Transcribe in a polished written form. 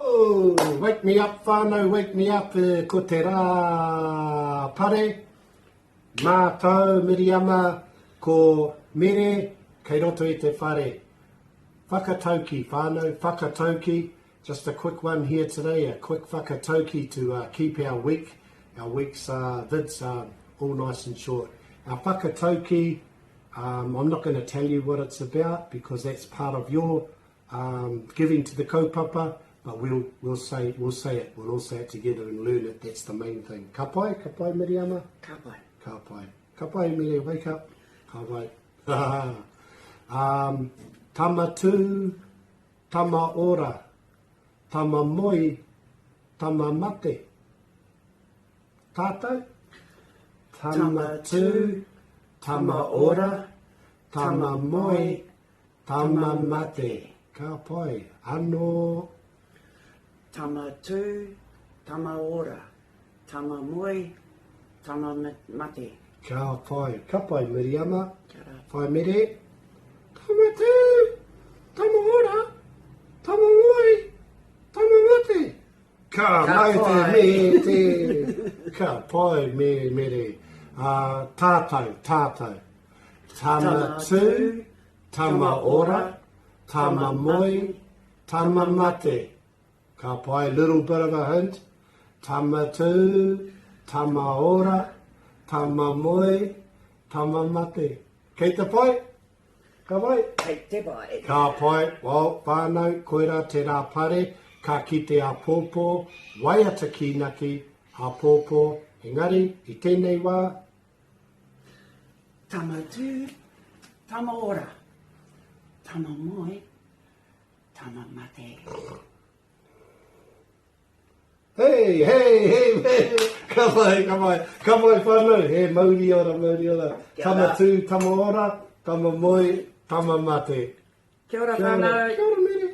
Oh, wake me up, whānau, wake me up, ko te rā pare. Mātou, miriama, ko mere, kei roto i te whare. Whakataukii, whānau, whakataukii. Just a quick one here today, a quick whakataukii to keep our week. Our week's vids are all nice and short. Our whakataukii, I'm not going to tell you what it's about because that's part of your giving to the kaupapa, but we'll say it. We'll all say it together and learn it. That's the main thing. Ka pai, miriama? Ka pai. Ka pai. Ka pai, mire, wake up. Ka pai. Tama tū, tama ora, tama moi, tama mate. Tātou? Tama tū, tama ora, tama moi, tama mate. Ka pai. Anō. Tama tū, tama ora, tama moi, tama mate. Ka pai. Ka pai, miriama. Kia rā. Whai mere. Tama tū, tama ora, tama moi, tama mate. Ka mai te te. Ka pai, mere. Tātou. Tama tū, tama ora, tama moi, tama mate. Ka pai, a little bit of a hint. Tama tū, tama ora, tama moi, tama mate. Kei te pai? Ka pai? Kei te pai. Ka pai. Well, whānau, koera te rā pare, ka kite a pōpō, Waiata Kīnaki, a pōpō, engari, i tēnei wā. Tama tū, tama ora, tama moi, tama mate. Hey, ka pai, whānau, he mauri ora. Tama tū, tama ora, tama moi, tama mate. Kia ora whānau. Kia ora, mere.